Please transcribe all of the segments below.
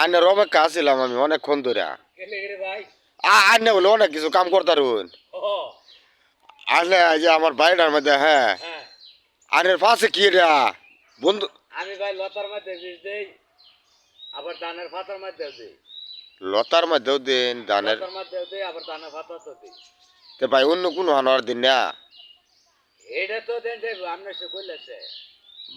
আনে অপেক্ষা আসছিলাম আমি অনেকক্ষণ ধরে। আনে বলে অনেক কিছু কাম করতারুন আসলে এই যে আমার বাড়িটার মধ্যে হ্যাঁ আনের পাশে কি রে বন্ধু আমি ভাই লতার মধ্যে বীজ দেই, আবার ধানের ফাতার মধ্যে দেই। লতার মধ্যেও দিন ধানের লতার মধ্যে দেই, আবার ধানের ফাতা তো দেই। তে ভাই অন্য কোনো হানোয়ার দিন না এটা তো দেন যে আপনার সে কইলেছে।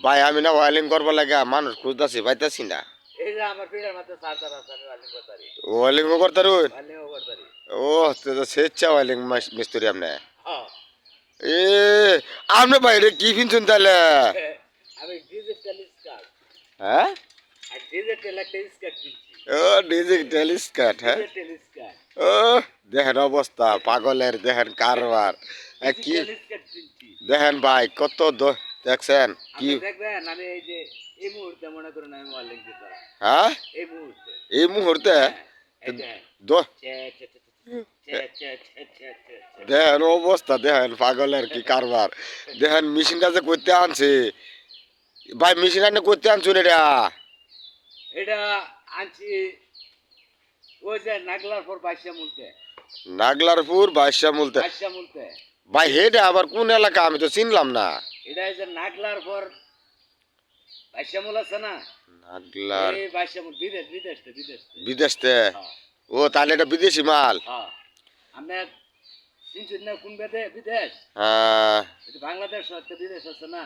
ভাই আমি না ওয়াইলিং করবার লাগে মানুষ খুঁজতেছি পাইতেছি না। এই যে আমার পিড়ার মধ্যে চার্জার আছে, আমি ওয়ালিং করতারি। ওয়াইলিং করতারুন ওয়ালিং করতারি। ও তো স্বেচ্ছা ওয়াইলিং মিস্ত্রি আপনি হ্যাঁ। এ আপনি ভাই রে কি ফিনছুন তাহলে আমি ডিজিটাল স্কার্ট হ্যাঁ আর ডিজিটাল একটা স্কার্ট কিনছি। ও ডিজিটাল স্কার্ট হ্যাঁ ডিজিটাল স্কার্ট। ও দেখেন অবস্থা পাগলের দেখেন কারবার কি ডিজিটাল স্কার্ট কিনছি। দেখেন ভাই কত দেখছেন কি আপনি দেখবেন আমি এই যে এই মুহূর্তে মনে করেন আমি ওয়ালিং দিতে পারি। হ্যাঁ এই মুহূর্তে। এই মুহূর্তে এই যে দেখেন অবস্থা দেখেন পাগলের কি কারবার দেখেন মেশিনটা যে করতে আনছে ভাই মেশিন আনে করতে আনছুন এটা এটা আনছি ওই যে নাগলার পর বাইশা মুলতে। নাগলারপুর বাইশা মুলতে বাইশা মুলতে। ভাই হেটা আবার কোন এলাকা আমি তো চিনলাম না এটা এই যে নাগলার পর বাইশা মুল আছে না, নাগলার এই বাইশা মুল বিদেশ বিদেশ বিদেশ। বিদেশতে ও তাহলে এটা বিদেশি মাল হ্যাঁ আমরা চিনছেন না কোন বিদেশ? হ্যাঁ এটা বাংলাদেশ একটা বিদেশ আছে না,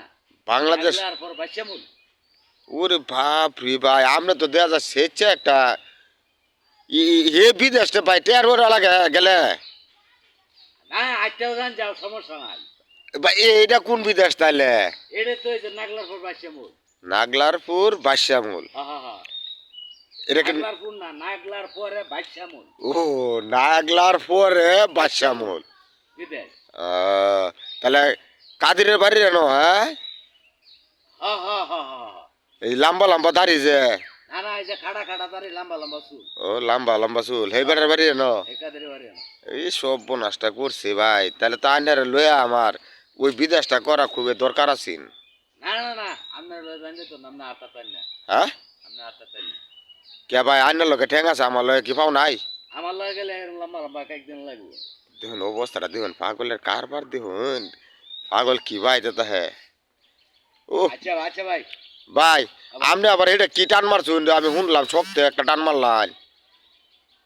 বাংলাদেশ নাগলার পর বাইশা মুল। ওরে বাপ রে ভাই আমরা তো দেখা যাচ্ছে সেচ্ছে একটা হে বিদেশটা ভাই টের ওরা লাগে গেলে না আজটাও গান যাও, সমস্যা নাই। ভাই এইটা কোন বিদেশ তাইলে এটা তো এই যে নাগলার পর বাইশা মুল। নাগলারপুর বাদশামুল হ্যাঁ হ্যাঁ হ্যাঁ। এটা কি নাগলার পর না, নাগলার পরে বাইশা মুল ও নাগলার পরে বাদশামুল বিদেশ। তাহলে কাদিরের বাড়ি রেন হ্যাঁ হ্যাঁ হ্যাঁ হ্যাঁ হ্যাঁ। এই লম্বা লম্বা দাড়ি যে না না এই যে খাড়া খাড়া দাঁড়ি লম্বা লম্বা চুল, ও লম্বা লম্বা চুল হেবারের বাড়ি রেন একাদের বাড়ি না। এই সব বনাসটা করছে ভাই তাহলে তো আইনারে লইয়া আমার ওই বিদেশটা করা খুবই দরকার আছে না না না আপনার জানলে তো আমরা আটটা পাই না, হ্যাঁ আমরা আটটা পাই না। কে ভাই আইনার লোকে ঠেং আছে আমার লগে কি পাও নাই আমার লাগে গেলে এরকম লম্বা লম্বা একদিন লাগবে। দেখুন অবস্থাটা দেখুন পাগলের কারবার দেখুন পাগল কি ভাই দাদা হ্যাঁ ও আচ্ছা আচ্ছা ভাই। ভাই আপনি আবার এটা কি টান মারছুন আমি শুনলাম শক্ত একটা টান মারলাম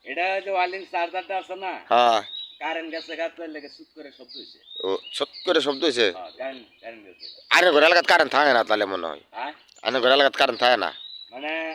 এটা যে ওয়ালিং চার্জারটা আছে না, হ্যাঁ কারেন্ট গেছে গাছ লেগে সুত করে শব্দ হয়েছে। ও সত করে শব্দ হয়েছে হ্যাঁ কারেন্ট কারেন্ট গেছে। আরে ঘরে এলাকাত কারেন্ট থাকে না তাহলে মনে হয় হ্যাঁ আরে ঘরে এলাকাত কারেন্ট থাকে না মানে